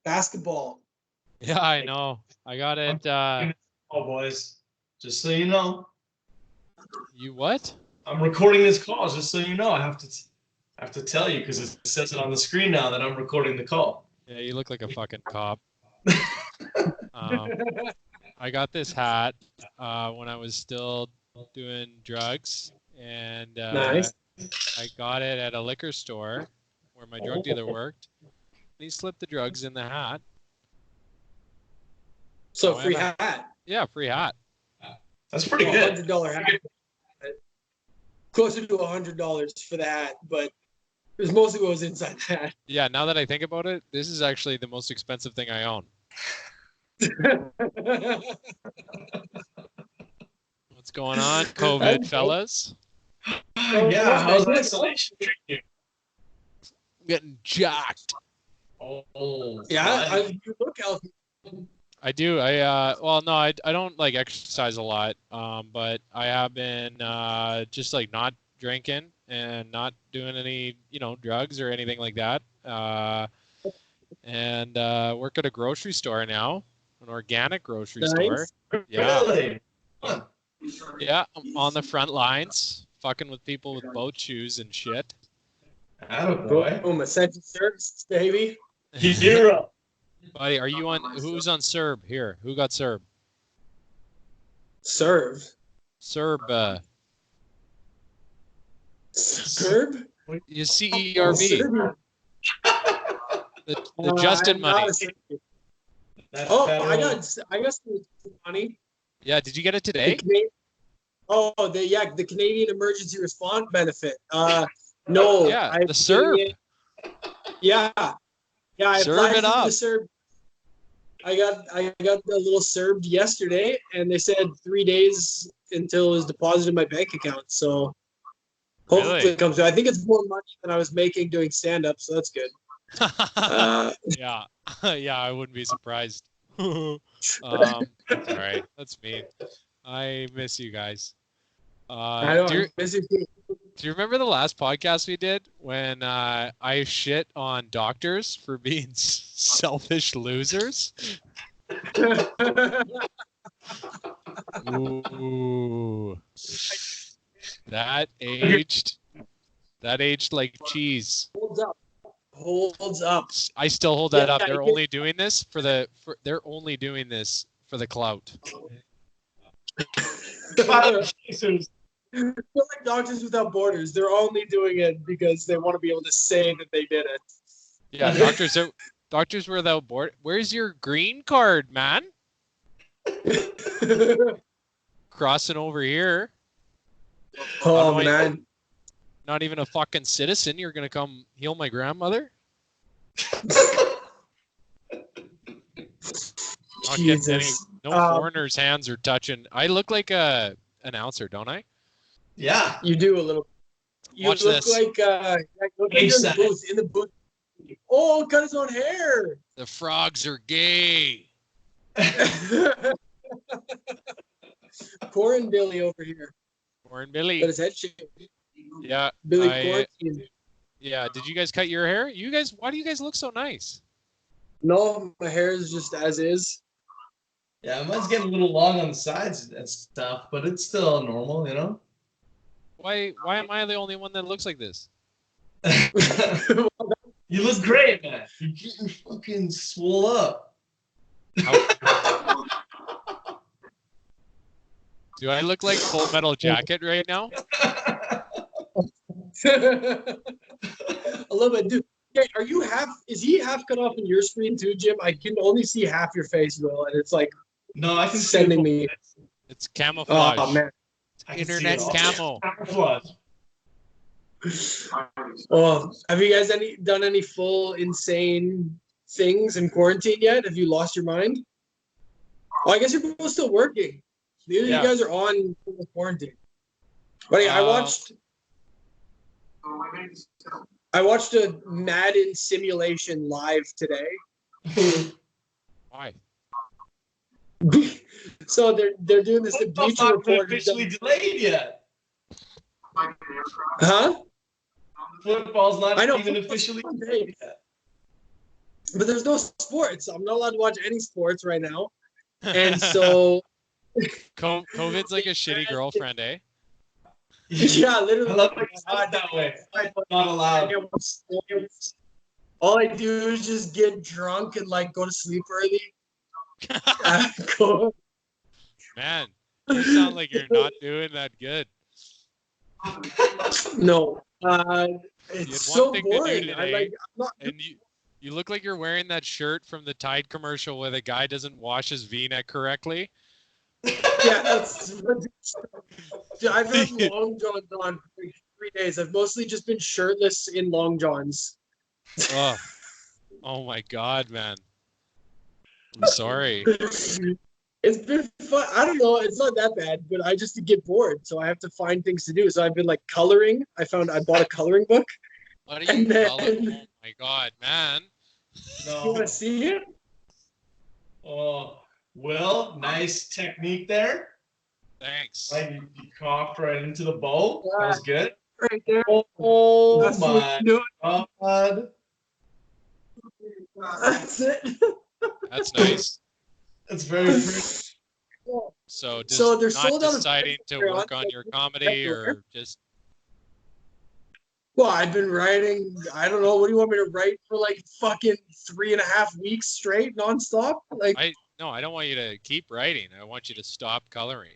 basketball. Yeah, I know. I got it. Oh, boys, just so you know. You what? I'm recording this call, just so you know. I have to tell you because it says it on the screen now that I'm recording the call. Yeah, you look like a fucking cop. I got this hat when I was still doing drugs, and Nice. I got it at a liquor store where my drug dealer worked. He slipped the drugs in the hat. So free hat. Yeah, free hat. That's pretty good. $100 hat. Closer to $100 for the hat, but it was mostly what was inside the hat. Yeah, now that I think about it, this is actually the most expensive thing I own. What's going on, COVID, fellas? Yeah, how's isolation treating you? I'm getting jacked. Oh, yeah, you look healthy. I do. Well, no, I don't like exercise a lot. But I have been just like not drinking and not doing any, drugs or anything like that. And work at a grocery store now, an organic grocery store. Yeah. Really? Yeah, I'm on the front lines, fucking with people with boat shoes and shit. Boom, essential services, baby. Hero. Buddy, are you on? Who's on Serb here? Who got Serb? Serb. Serb. Serb? You CERB. The Justin money. I got some money. Yeah, did you get it today? The Canadian Emergency Response Benefit. No. Yeah, the Serb. Yeah. Yeah, I Serve applied it for up. the Serb. I got the little Serb yesterday, and they said 3 days until it was deposited in my bank account. So hopefully it comes through. I think it's more money than I was making doing stand-up, so that's good. Yeah, yeah, I wouldn't be surprised. That's all right. That's me. I miss you guys. I don't miss you too. Do you remember the last podcast we did when I shit on doctors for being selfish losers? Ooh. That aged like cheese. Holds up. I still hold that up. They're only doing this for the clout. They're like Doctors Without Borders. They're only doing it because they want to be able to say that they did it. Yeah, Doctors Without Borders. Where's your green card, man? Crossing over here. Oh, man. Not even a fucking citizen. You're going to come heal my grandmother? Not getting any, no foreigners' hands are touching. I look like a announcer, don't I? Yeah. You do a little. You Watch look this. like you're in the booth. Oh, cut his own hair. The frogs are gay. Corn Billy over here. Corn Billy. Got his head shaved. Yeah. Billy Quarantine. Yeah. Did you guys cut your hair? Why do you guys look so nice? No, my hair is just as is. Yeah, mine's getting a little long on the sides and stuff, but it's still normal, you know? Why am I the only one that looks like this? You look great, man. You're getting fucking swole up. Do I look like Full Metal Jacket right now? A little bit, dude. Hey, are you is he half cut off in your screen too, Jim? I can only see half your face, Will, and it's like no, I can sending me. It's camouflage. Oh man, internet camo. Camouflage. Well, have you guys done any full insane things in quarantine yet? Have you lost your mind? Oh, I guess you're both still working. Neither of you guys are on quarantine. But yeah, I watched a Madden simulation live today. Why? So they're doing this Bleacher Report. Officially delayed yet. Huh? Football's not even officially delayed yet. but there's no sports. I'm not allowed to watch any sports right now. And so COVID's like a shitty girlfriend, eh? yeah, literally. I love how you said it that way. Not allowed. All I do is just get drunk and like go to sleep early. Go- Man, you sound like you're not doing that good. No, You it's had so one thing to boring. do I today, like. I'm not. and you look like you're wearing that shirt from the Tide commercial where the guy doesn't wash his V-neck correctly. Yeah, that's. I've had long johns on for 3 days. I've mostly just been shirtless in long johns. Oh, oh my God, man. I'm sorry. It's been fun. I don't know. It's not that bad, but I just get bored, so I have to find things to do. So I've been like coloring. I bought a coloring book. What are you And then- coloring? Oh my God, man. You want to see it? Oh, Will, nice technique there. Thanks. Right, you coughed right into the bowl. That was good. Right there. Oh That's what my you're doing. God. That's it. That's nice. That's very pretty. So just So they're not sold out of deciding to Patreon, work on so your comedy everywhere. or just Well, I've been writing. I don't know. What do you want me to write for like fucking 3.5 weeks straight, nonstop? Like, No, I don't want you to keep writing. I want you to stop coloring.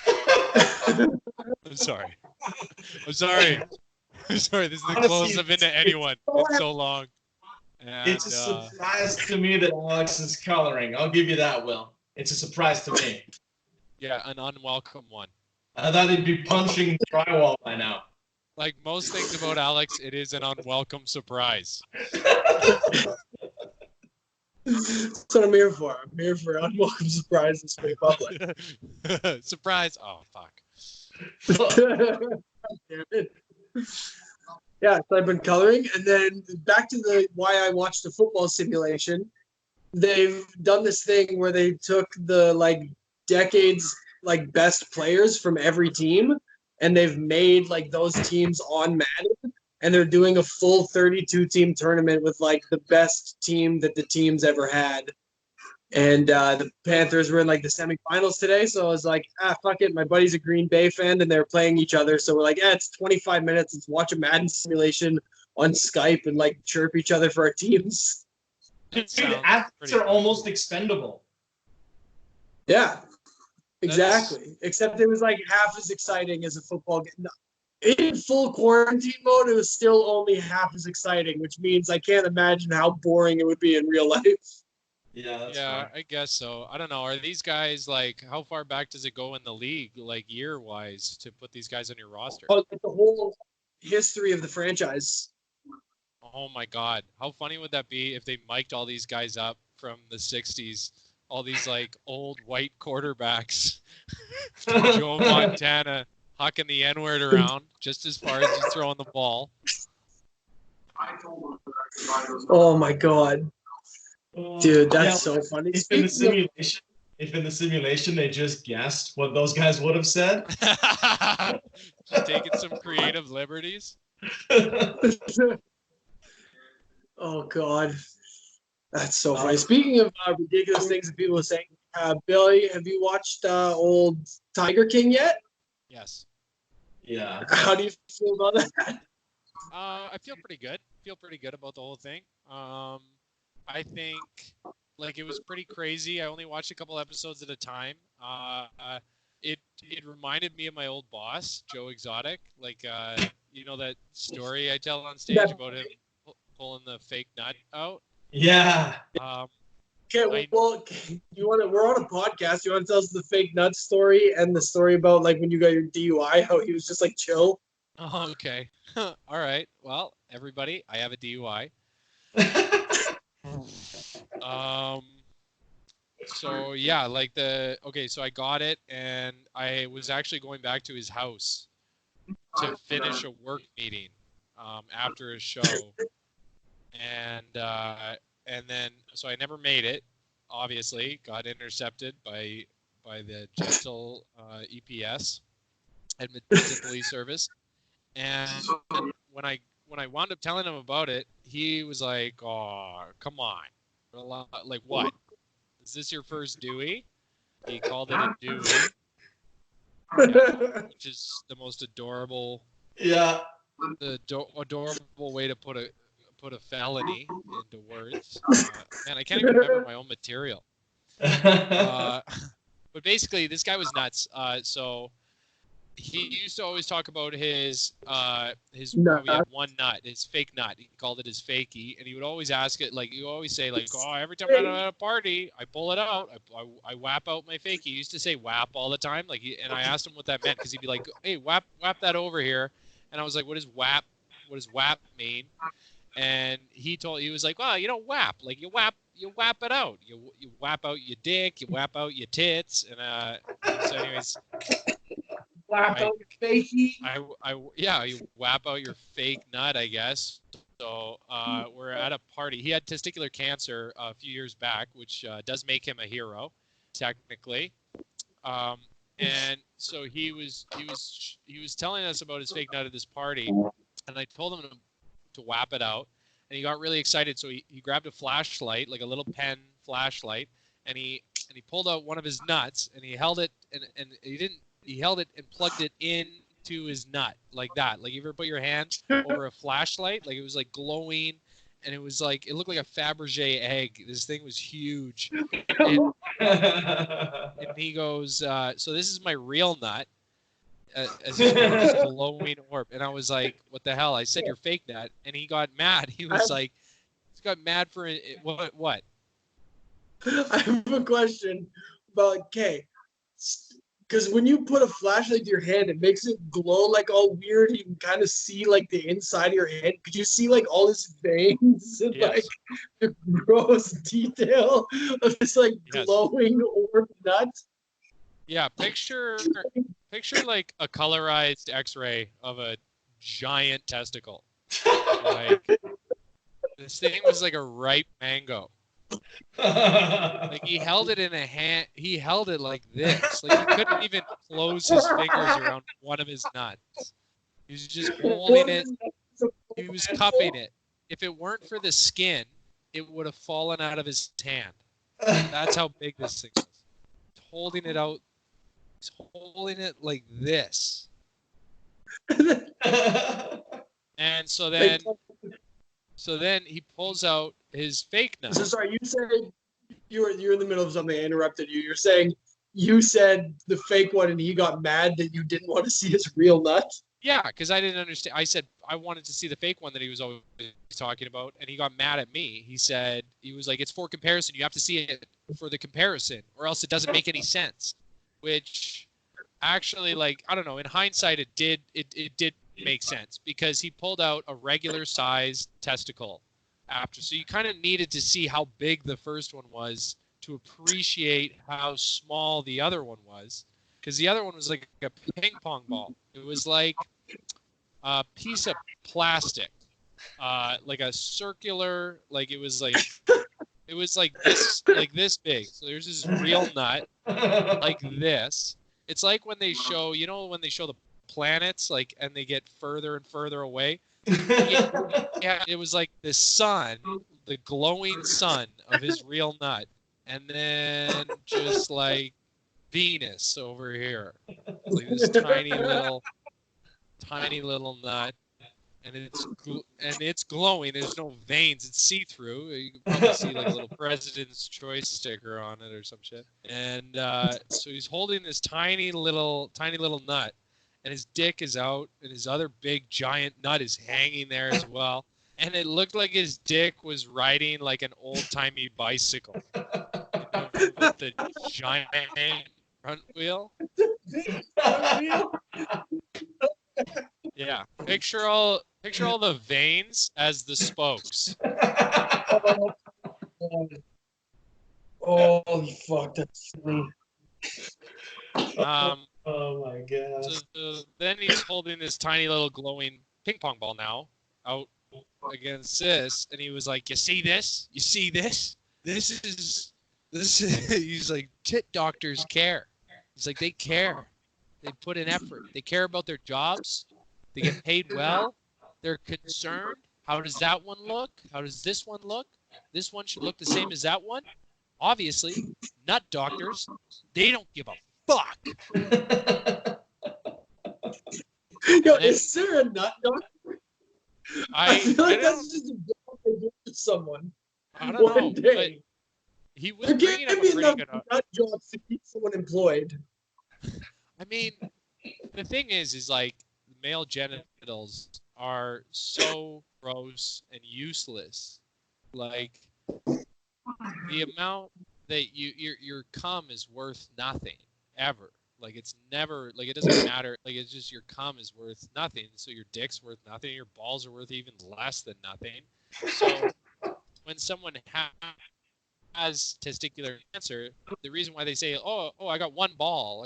I'm sorry. I'm sorry. I'm sorry. This is the Honestly, closest I've been to anyone in so long. And It's a surprise to me that Alex is coloring. I'll give you that, Will. It's a surprise to me. yeah, an unwelcome one. I thought he'd be punching drywall by now. Like most things about Alex, it is an unwelcome surprise. that's what I'm here for. I'm here for unwelcome surprises for the public. Surprise! Oh fuck. Damn it. Yeah, so I've been coloring, and then back to the why I watched the football simulation. They've done this thing where they took the like decades like best players from every team, and they've made like those teams on Madden, and they're doing a full 32 team tournament with like the best team that the team's ever had. And the Panthers were in like the semifinals today, so I was like, fuck it. My buddy's a Green Bay fan, and they're playing each other, so we're like, it's 25 minutes. Let's watch a Madden simulation on Skype and like chirp each other for our teams. Dude, sounds athletes pretty are cool. almost expendable. Yeah, exactly. Except it was like half as exciting as a football game. No, in full quarantine mode, it was still only half as exciting, which means I can't imagine how boring it would be in real life. Yeah, that's Yeah, fair. I guess so. I don't know. Are these guys like how far back does it go in the league, like year wise, to put these guys on your roster? Oh, like the whole history of the franchise. Oh my God. How funny would that be if they mic'd all these guys up from the 60s? All these like old white quarterbacks. Joe Montana hucking the N-word around just as far as he's throwing the ball. Oh my god, dude, that's Yeah, so funny. if in Speaking the simulation they just guessed what those guys would have said. Just taking some creative liberties. of, oh god, that's so funny. Speaking of ridiculous things that people are saying, Billy, have you watched old Tiger King yet? Yes. Yeah. How do you feel about that? I feel pretty good. Feel pretty good about the whole thing. I think like it was pretty crazy. I only watched a couple episodes at a time. It reminded me of my old boss, Joe Exotic. Like you know that story I tell on stage about him pulling the fake nut out. Yeah. Okay, well, we're on a podcast. You want to tell us the fake nuts story and the story about like when you got your DUI, how he was just like chill? Oh, okay. All right. Well, everybody, I have a DUI. So yeah, so I got it, and I was actually going back to his house to finish a work meeting after a show, and then so I never made it. Obviously, got intercepted by the gentle EPS, Edmonton Police Service, and when I when I wound up telling him about it, he was like, "Oh, come on, like what? Is this your first Dewey?" He called it a Dewey, which is the most adorable, adorable way to put a felony into words. Man, I can't even remember my own material. But basically, this guy was nuts. So he used to always talk about his he had one nut, his fake nut. He called it his fakie, and he would always ask it like you always say like, "Oh, every time I'm at a party, I pull it out, I whap out my fakie." He used to say "whap" all the time, and I asked him what that meant because he'd be like, "Hey, whap that over here," and I was like, "What does whap? What does whap mean?" And he was like, "Well, whap, like you whap it out, you whap out your dick, you whap out your tits," and so anyways. Whap out your fakie. You whap out your fake nut, I guess. So we're at a party. He had testicular cancer a few years back, which does make him a hero, technically. And so he was telling us about his fake nut at this party, and I told him to whap it out, and he got really excited. So he grabbed a flashlight, like a little pen flashlight, and he pulled out one of his nuts, and he held it, and he held it and plugged it into his nut like that. Like you ever put your hand over a flashlight? Like it was like glowing, and it looked like a Fabergé egg. This thing was huge. And he goes, "So this is my real nut," as he's this glowing orb. And I was like, "What the hell?" I said, "Your fake nut," and he got mad. He was like, "He's got mad for it. What?" I have a question about because when you put a flashlight to your head, it makes it glow like all weird. You can kind of see like the inside of your head. Could you see like all his veins and like the gross detail of this like glowing orb nut? Yeah, picture like a colorized X-ray of a giant testicle. Like this thing was like a ripe mango. Like he held it in a hand. He held it like this. Like he couldn't even close his fingers around one of his nuts. He was just holding it. He was cupping it. If it weren't for the skin, it would have fallen out of his hand. That's how big this thing was. He's holding it out. He's holding it like this. And so then he pulls out his fake nut. So sorry, you said you're in the middle of something. I interrupted you. You're saying you said the fake one, and he got mad that you didn't want to see his real nut. Yeah, because I didn't understand. I said I wanted to see the fake one that he was always talking about, and he got mad at me. He was like, "It's for comparison. You have to see it for the comparison, or else it doesn't make any sense." Which actually, like, I don't know. In hindsight, it did make sense because he pulled out a regular sized testicle after. So you kind of needed to see how big the first one was to appreciate how small the other one was. Because the other one was like a ping pong ball. It was like a piece of plastic, like a circular, like it was like this big. So there's this real nut like this. It's like when they show, when they show the planets, like, and they get further and further away. Yeah, it was like the sun, the glowing sun of his real nut, and then just like Venus over here, like this tiny little nut, and it's glowing. There's no veins. It's see-through. You can probably see like a little President's Choice sticker on it or some shit. And so he's holding this tiny little nut, and his dick is out, and his other big giant nut is hanging there as well. And it looked like his dick was riding like an old-timey bicycle with the giant front wheel. Yeah, picture all the veins as the spokes. Holy fuck, that's funny. Oh my god. So then he's holding this tiny little glowing ping pong ball now out against this, and he was like, "You see this? You see this? This is." He's like, "Tit doctors care." He's like, "They care. They put in effort. They care about their jobs. They get paid well. They're concerned. How does that one look? How does this one look? This one should look the same as that one. Obviously, nut doctors, they don't give a fuck. Yo, is there a nut doctor? I feel like that's just a job they give to someone. I don't know. But he was there bringing can't up be a pretty enough good. nut jobs to keep someone employed. I mean, the thing is like male genitals are so gross and useless. Like the amount that your cum is worth nothing ever. Like it's never like it doesn't matter. Like it's just your cum is worth nothing. So your dick's worth nothing. Your balls are worth even less than nothing. So when someone has testicular cancer, the reason why they say, oh, I got one ball,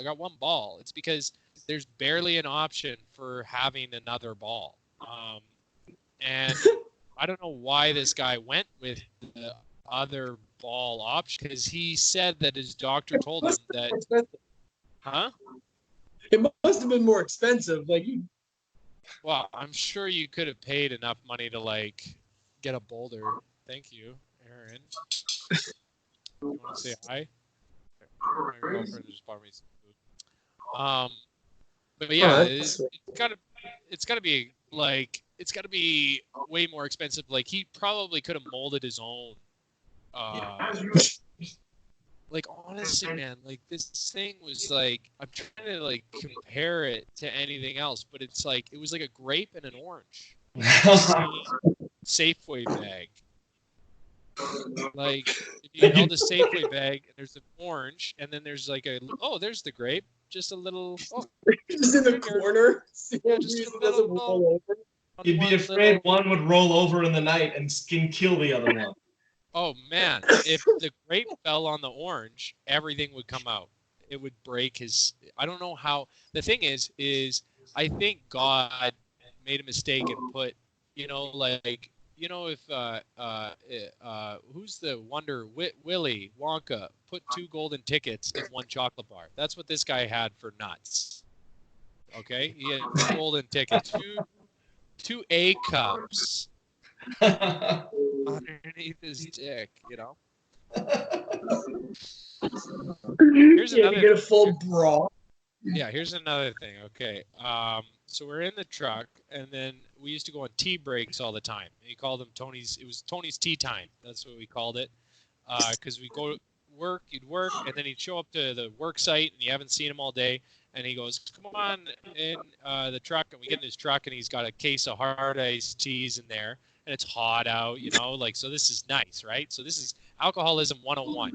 it's because there's barely an option for having another ball. And I don't know why this guy went with the other ball option, because he said that his doctor told him that. Huh? It must have been more expensive. Well, I'm sure you could have paid enough money to like get a boulder. Thank you, Aaron. You want to say hi? My girlfriend just bought me some food. But yeah, it's gotta be way more expensive. Like he probably could have molded his own. Like honestly, man, like this thing was like I'm trying to like compare it to anything else, but it's like it was like a grape and an orange. Safeway bag. Like if you held a Safeway bag and there's an orange and then there's like there's the grape, just a little just in the corner. Yeah, just a little roll over. You'd be afraid one would roll over in the night and kill the other one. Oh man, if the grape fell on the orange, everything would come out. It would break his. I don't know how. The thing is I think God made a mistake and put, like, if who's the wonder Willy Wonka put 2 golden tickets in 1 chocolate bar. That's what this guy had for nuts. Okay, he had 2 golden tickets, two A cups. Underneath his dick, Here's another. You get a full bra. Yeah, here's another thing. Okay, so we're in the truck, and then we used to go on tea breaks all the time. He called them Tony's. It was Tony's tea time. That's what we called it, because we go to work. He'd work, and then he'd show up to the work site, and you haven't seen him all day. And he goes, "Come on in the truck," and we get in his truck, and he's got a case of hard iced teas in there. And it's hot out, like, so this is nice, right? So this is alcoholism 101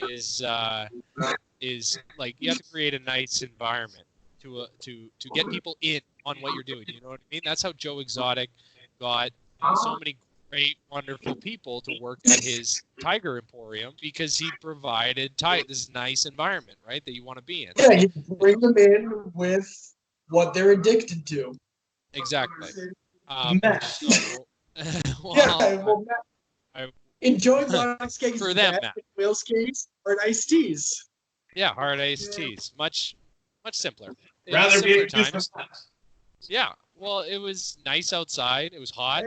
is like you have to create a nice environment to get people in on what you're doing. You know what I mean? That's how Joe Exotic got so many great, wonderful people to work at his Tiger Emporium, because he provided this nice environment, right, that you want to be in. Yeah, you bring them in with what they're addicted to. Exactly. Enjoy Monarch's cakes for them, Whale's cakes, or iced teas. Yeah, hard iced teas. Much simpler. Rather be times. Yeah. Well, it was nice outside. It was hot.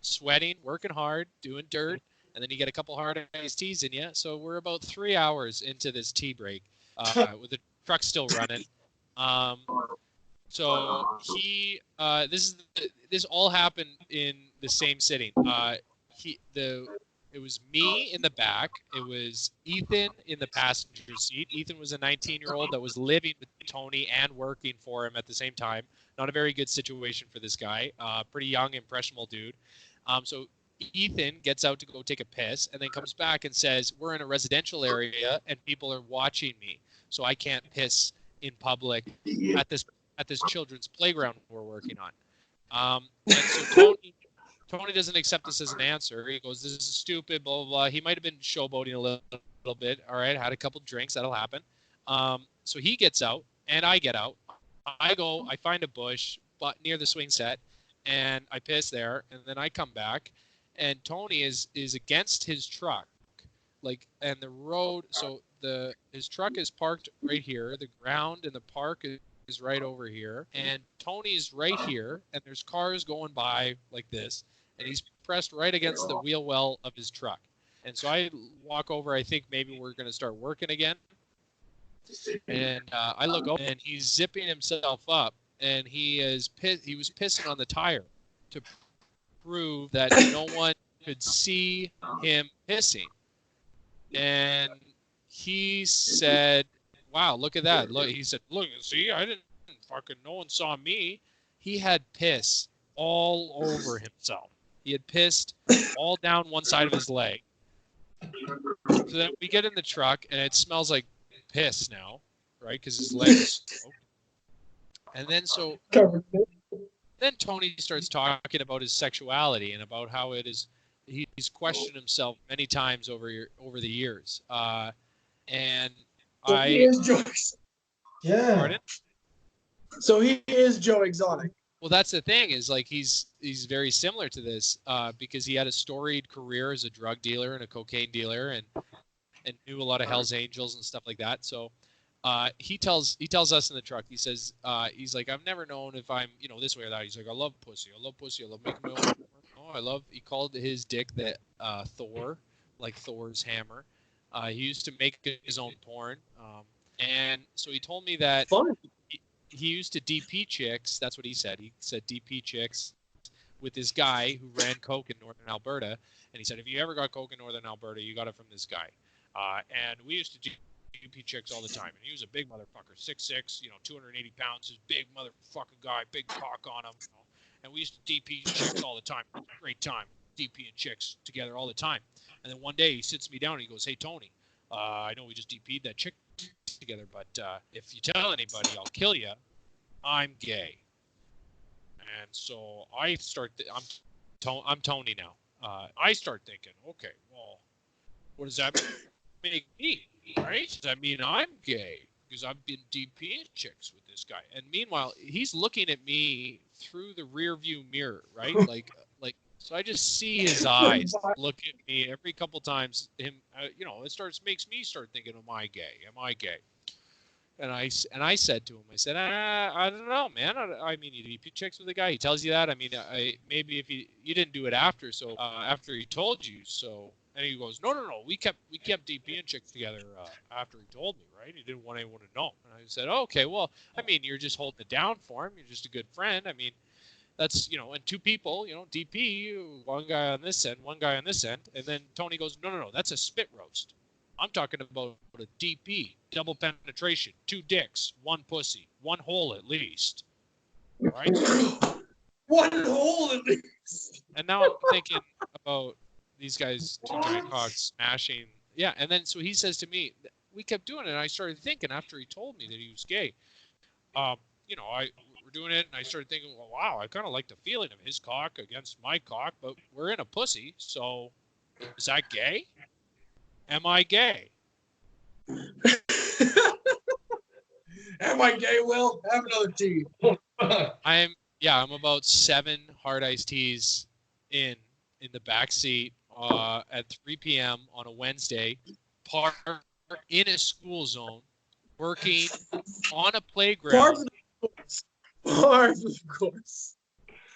Sweating, working hard, doing dirt, and then you get a couple hard iced teas in you. So we're about 3 hours into this tea break, with the truck still running. So this all happened in the same sitting. It was me in the back. It was Ethan in the passenger seat. Ethan was a 19-year-old that was living with Tony and working for him at the same time. Not a very good situation for this guy. Pretty young, impressionable dude. So Ethan gets out to go take a piss and then comes back and says, "We're in a residential area and people are watching me, so I can't piss in public at this children's playground we're working on." And so Tony doesn't accept this as an answer. He goes, "This is stupid, blah, blah, blah." He might have been showboating a little bit. All right, had a couple drinks. That'll happen. So he gets out, and I get out. I find a bush but near the swing set, and I piss there, and then I come back, and Tony is against his truck, like, and the road. So his truck is parked right here. The ground in the park is right over here, and Tony's right here, and there's cars going by like this, and he's pressed right against the wheel well of his truck. And so I walk over. I think maybe we're going to start working again. And I look over, and he's zipping himself up, and he was pissing on the tire to prove that no one could see him pissing. And he said, "Wow, look at that!" Look, he said, "Look, see, I didn't fucking. No one saw me." He had piss all over himself. He had pissed all down one side of his leg. So then we get in the truck, and it smells like piss now, right? Because his leg is soaked. And then Tony starts talking about his sexuality and about how it is. He's questioned himself many times over the years. And he is Joe. Yeah. Pardon? So he is Joe Exotic. Well, that's the thing, is like he's very similar to this because he had a storied career as a drug dealer and a cocaine dealer, and knew a lot of Hell's Angels and stuff like that. So he tells us in the truck, he says, he's like, I've never known if I'm, this way or that. He's like, I love pussy. I love pussy. I love making my own. He called his dick the Thor, like Thor's hammer. He used to make his own porn. And so he told me that he used to DP chicks. That's what he said. He said DP chicks with this guy who ran coke in Northern Alberta. And he said, if you ever got coke in Northern Alberta, you got it from this guy. And we used to DP chicks all the time. And he was a big motherfucker, 6'6", 280 pounds. This big motherfucking guy, big cock on him. And we used to DP chicks all the time. Great time. DP and chicks together all the time. And then one day he sits me down and he goes, hey, Tony, I know we just DP'd that chick together, but if you tell anybody, I'll kill you. I'm gay. And so I start, I'm Tony now. I start thinking, okay, well, what does that make me, right? Does that mean I'm gay? Because I've been DPing chicks with this guy. And meanwhile, he's looking at me through the rear view mirror, right? Like, so I just see his eyes look at me every couple times. It makes me start thinking, am I gay? Am I gay? And I said to him, I said, I don't know, man. I mean, you DP chicks with the guy. He tells you that. I mean, maybe if you didn't do it after, so after he told you, so. And he goes, no. We kept DPing chicks together after he told me, right? He didn't want anyone to know. And I said, oh, okay, well, I mean, you're just holding it down for him. You're just a good friend. I mean, that's, and two people, DP, one guy on this end, one guy on this end. And then Tony goes, no, that's a spit roast. I'm talking about a DP, double penetration, 2 dicks, 1 pussy, 1 hole at least. All right? 1 hole at least. And now I'm thinking about these guys, 2 giant cocks smashing. Yeah, and then so he says to me, we kept doing it, and I started thinking after he told me that he was gay, we're doing it, and I started thinking, well, wow, I kind of like the feeling of his cock against my cock, but we're in a pussy, so is that gay? Am I gay? Am I gay, Will? Have another tea. I'm about 7 hard iced teas in the back seat at 3 p.m. on a Wednesday, parked in a school zone, working on a playground. Far from the course.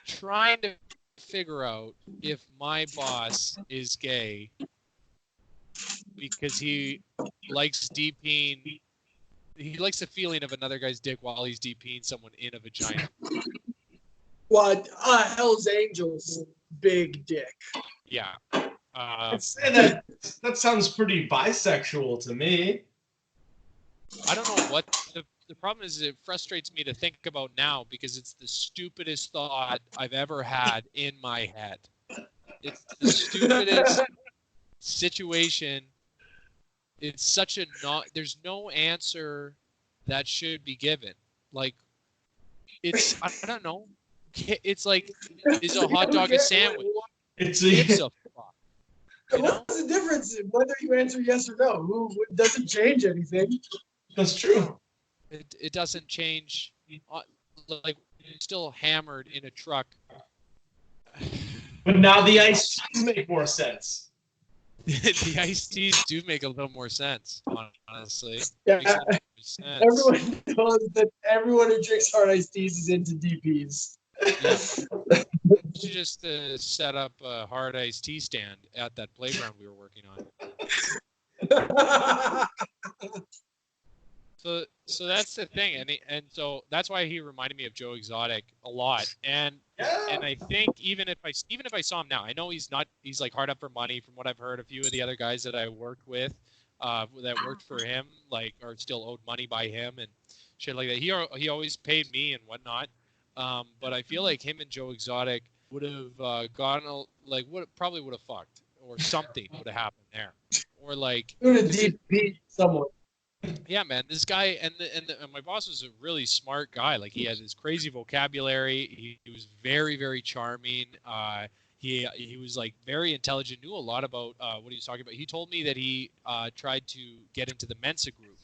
Trying to figure out if my boss is gay because he likes DPing. He likes the feeling of another guy's dick while he's DPing someone in a vagina. What? Hell's Angels, big dick. Yeah. That sounds pretty bisexual to me. I don't know what the problem is. It frustrates me to think about now because it's the stupidest thought I've ever had in my head. It's the stupidest situation. It's such a there's no answer that should be given. Like, I don't know. It's like, is a hot dog a sandwich? It's a fuck. What's the difference whether you answer yes or no? It doesn't change anything. That's true. It doesn't change. Like, still hammered in a truck. But now the iced teas make more sense. The iced teas do make a little more sense, honestly. Yeah. Makes a little more Everyone knows that everyone who drinks hard iced teas is into DPs. Yeah. You should just set up a hard iced tea stand at that playground we were working on. So that's the thing, and so that's why he reminded me of Joe Exotic a lot. And I think even if I saw him now, I know he's like hard up for money. From what I've heard, a few of the other guys that I worked with, that worked for him, like are still owed money by him and shit like that. He always paid me and whatnot. But I feel like him and Joe Exotic would have probably would have fucked, or something would have happened there, or like DP someone. Yeah, man, this guy and my boss was a really smart guy. Like, he had this crazy vocabulary. He was very, very charming. He was like very intelligent, knew a lot about what he was talking about. He told me that he tried to get into the Mensa group,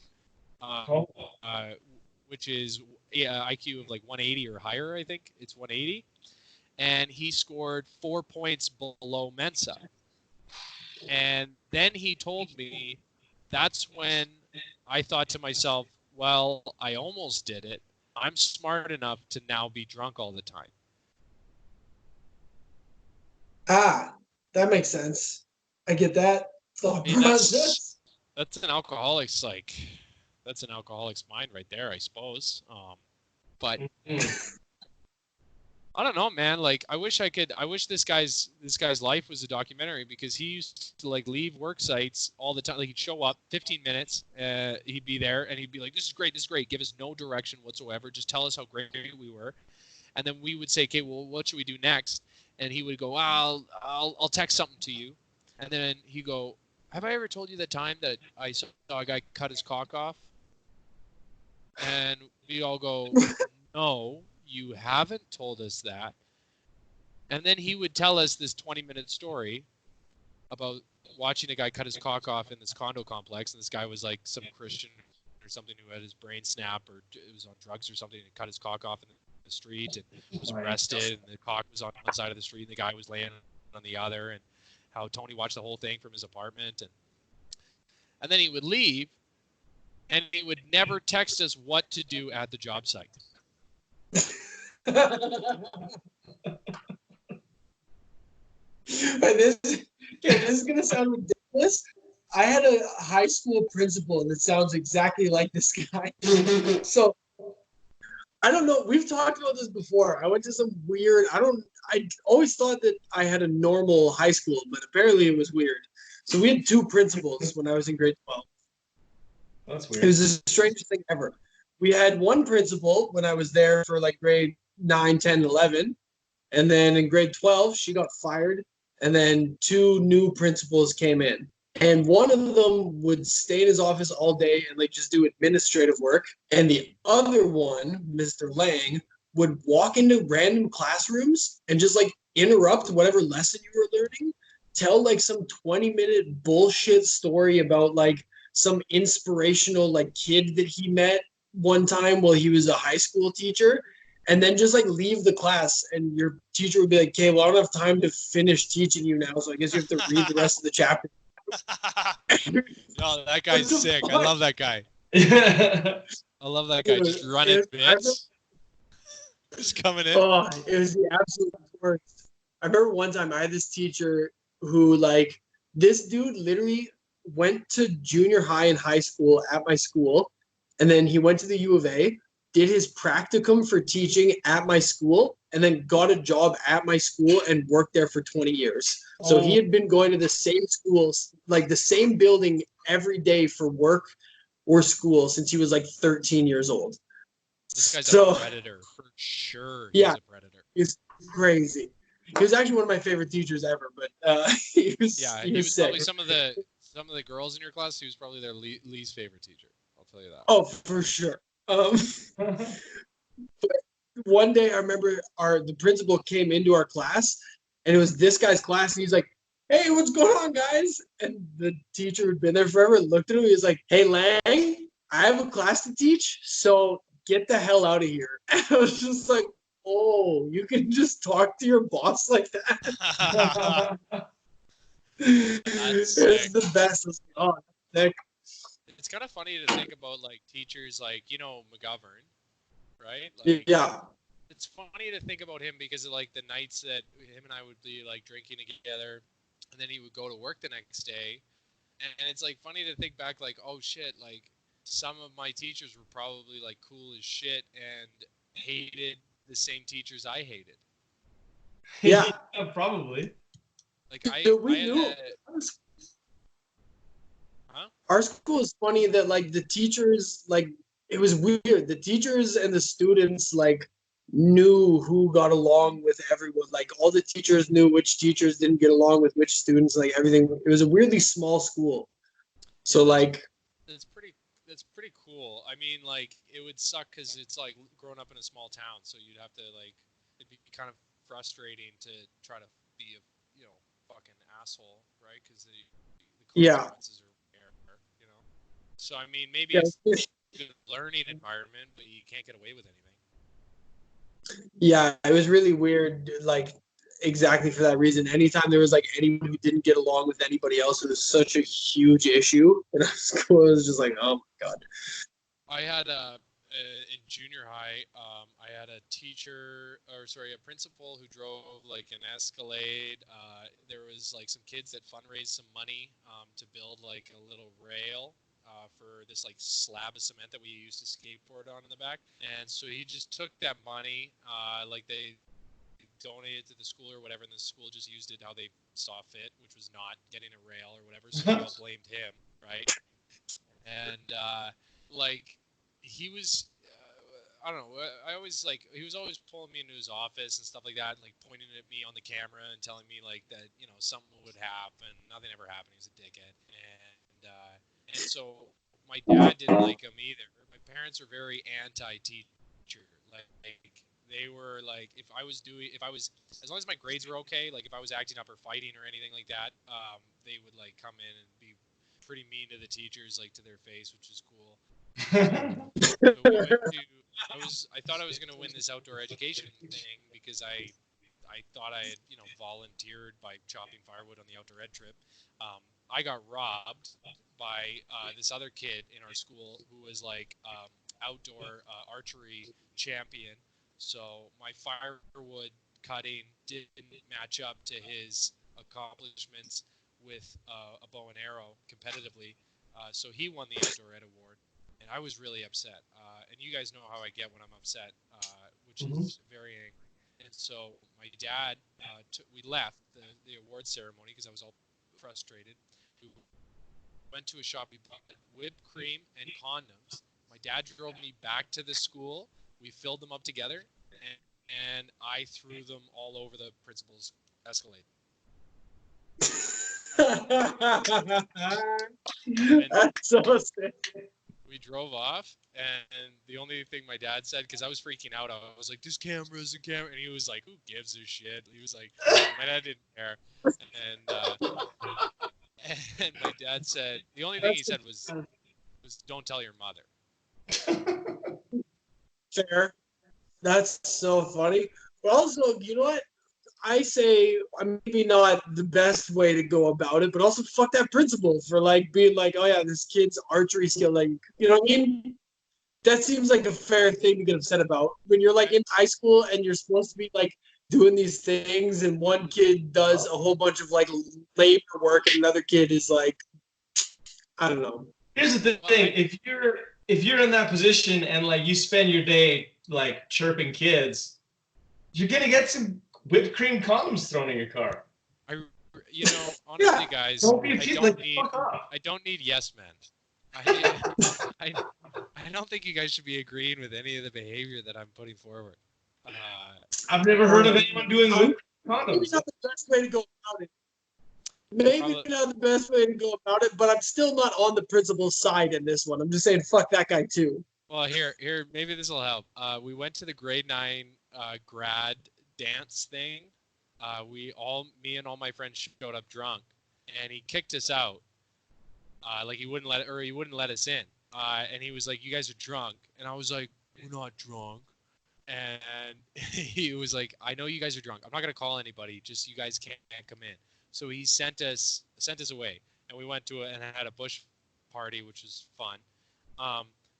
which is IQ of like 180 or higher. I think it's 180, and he scored 4 points below Mensa. And then he told me that's when I thought to myself, well, I almost did it. I'm smart enough to now be drunk all the time. Ah, that makes sense. I get that thought process. That's an alcoholic's mind right there, I suppose. But I don't know, man. Like, I wish this guy's life was a documentary, because he used to like leave work sites all the time. Like, he'd show up 15 minutes, he'd be there, and he'd be like, this is great. Give us no direction whatsoever. Just tell us how great we were. And then we would say, okay, well, what should we do next? And he would go, I'll text something to you. And then he'd go, have I ever told you the time that I saw a guy cut his cock off? And we all go, no, you haven't told us that. And then he would tell us this 20-minute story about watching a guy cut his cock off in this condo complex. And this guy was like some Christian or something who had his brain snap, or it was on drugs or something, and cut his cock off in the street and was arrested. And the cock was on one side of the street and the guy was laying on the other. And how Tony watched the whole thing from his apartment. And then he would leave, and he would never text us what to do at the job site. This is gonna sound ridiculous. I had a high school principal that sounds exactly like this guy. So I don't know. We've talked about this before. I went to some weird. I always thought that I had a normal high school, but apparently it was weird. So we had two principals when I was in grade 12. That's weird. It was the strangest thing ever. We had one principal when I was there for like grade 9, 10, 11. And then in grade 12, she got fired. And then two new principals came in. And one of them would stay in his office all day and like just do administrative work. And the other one, Mr. Lang, would walk into random classrooms and just like interrupt whatever lesson you were learning, tell like some 20-minute bullshit story about like some inspirational like kid that he met one time while he was a high school teacher, and then just like leave the class, and your teacher would be like, okay, well, I don't have time to finish teaching you now, so I guess you have to read the rest of the chapter. No, that guy's sick. I love that guy. I love that guy. Just running bits. Just coming in. Oh, it was the absolute worst. I remember one time I had this teacher who, like, this dude literally went to junior high and high school at my school, and then he went to the U of A, did his practicum for teaching at my school, and then got a job at my school and worked there for 20 years. So he had been going to the same schools, like the same building every day for work or school since he was like 13 years old. This guy's a predator for sure. He's a predator. He's crazy. He was actually one of my favorite teachers ever, but he was probably some of the girls in your class. He was probably their least favorite teacher. I'll tell you that. Oh, for sure. But one day I remember the principal came into our class, and it was this guy's class, and he's like, "Hey, what's going on, guys?" And the teacher who'd been there forever looked at him. He was like, "Hey, Lang, I have a class to teach, so get the hell out of here." And I was just like, "Oh, you can just talk to your boss like that?" It's the best. Oh, sick. it's kind of funny to think about like teachers like McGovern, right? Like Yeah. it's funny to think about him because of like the nights that him and I would be like drinking together, and then he would go to work the next day, and it's like funny to think back like, oh shit, like some of my teachers were probably like cool as shit and hated the same teachers I hated. Yeah. Probably. Like Dude, I we had knew. huh? Our school is funny that like the teachers, like it was weird. The teachers and the students like knew who got along with everyone. Like all the teachers knew which teachers didn't get along with which students. Like everything. It was a weirdly small school. So Yeah, like that's pretty cool. I mean, like it would suck because it's like growing up in a small town, so you'd have to like it'd be kind of frustrating to try to be a fucking asshole, right? Because the yeah. consequences are rare, So I mean, maybe Yeah. it's a good learning environment, but you can't get away with anything. Yeah, it was really weird, like exactly for that reason. Anytime there was like anyone who didn't get along with anybody else, it was such a huge issue in our school. It was just like, oh my god. I had in junior high, I had a a principal who drove like an Escalade. There was like some kids that fundraised some money to build like a little rail for this like slab of cement that we used to skateboard on in the back. And so he just took that money, like they donated to the school or whatever, and the school just used it how they saw fit, which was not getting a rail or whatever. So we all blamed him, right? And like he was I don't know, I always like he was always pulling me into his office and stuff like that, and like pointing at me on the camera and telling me like that something would happen. Nothing ever happened. He's a dickhead. And so my dad didn't like him either. My parents are very anti-teacher. Like they were like, if I was as long as my grades were okay, like if I was acting up or fighting or anything like that, they would like come in and be pretty mean to the teachers, like to their face, which is cool. So we went to. I thought I was gonna win this outdoor education thing because I thought I had volunteered by chopping firewood on the outdoor ed trip. I got robbed by this other kid in our school who was like outdoor archery champion. So my firewood cutting didn't match up to his accomplishments with a bow and arrow competitively. So he won the outdoor ed award, and I was really upset. And you guys know how I get when I'm upset, which is very angry. And so my dad, we left the award ceremony because I was all frustrated. We went to a shop. We bought whipped cream and condoms. My dad drove me back to the school. We filled them up together, and I threw them all over the principal's Escalade. That's so sick. We drove off, and the only thing my dad said, because I was freaking out, I was like, "This camera's a camera," and he was like, "Who gives a shit?" He was like, my dad didn't care, and my dad said the only thing he said was "Don't tell your mother." Fair. That's so funny. But also, you know what? I say maybe not the best way to go about it, but also fuck that principal for like being like, oh yeah, this kid's archery skill, like what I mean? That seems like a fair thing to get upset about. When you're like in high school and you're supposed to be like doing these things and one kid does a whole bunch of like labor work and another kid is like, I don't know. Here's the thing: if you're in that position and like you spend your day like chirping kids, you're gonna get some whipped cream condoms thrown in your car. Honestly, guys, Don't be I don't need yes men. I don't think you guys should be agreeing with any of the behavior that I'm putting forward. I've never heard of anyone doing whipped cream Maybe condoms. not the best way to go about it. Maybe not the best way to go about it, but I'm still not on the principal's side in this one. I'm just saying, fuck that guy too. Well, here, maybe this will help. We went to the grade 9 grad dance thing. Me and all my friends showed up drunk, and he kicked us out. Like he wouldn't let us in. And he was like, "You guys are drunk," and I was like, "We're not drunk." And he was like, "I know you guys are drunk. I'm not gonna call anybody. Just you guys can't come in." So he sent us away, and we went and had a bush party, which was fun.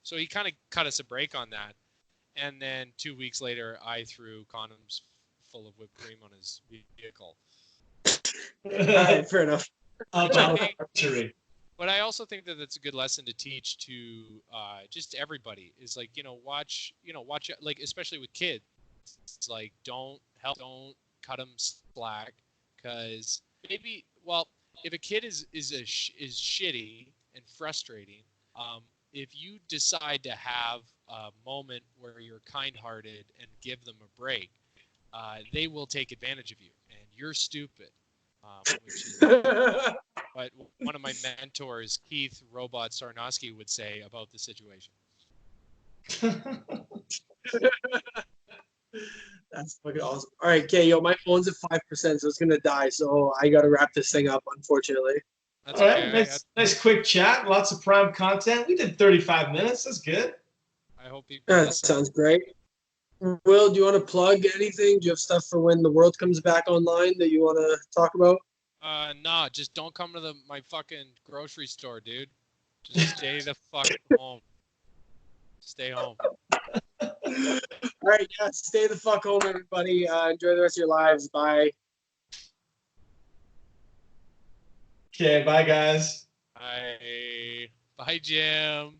So he kind of cut us a break on that. And then 2 weeks later, I threw condoms full of whipped cream on his vehicle. All right, fair enough. But I also think that that's a good lesson to teach to just everybody. Is like watch like especially with kids. It's like don't cut them slack, because maybe if a kid is shitty and frustrating, if you decide to have a moment where you're kind-hearted and give them a break, they will take advantage of you, and you're stupid. Which is what one of my mentors, Keith Robot Sarnowski, would say about the situation. That's fucking awesome. All right, okay, yo, my phone's at 5%, so it's gonna die. So I gotta wrap this thing up, unfortunately. That's all okay. right, nice quick chat. Lots of prime content. We did 35 minutes. That's good. I hope you. That sounds great. Will, do you want to plug anything? Do you have stuff for when the world comes back online that you want to talk about? Nah, just don't come to my fucking grocery store, dude. Just stay the fuck home. Stay home. All right, yeah, stay the fuck home, everybody. Enjoy the rest of your lives. Bye. Okay, bye, guys. Bye, Jim.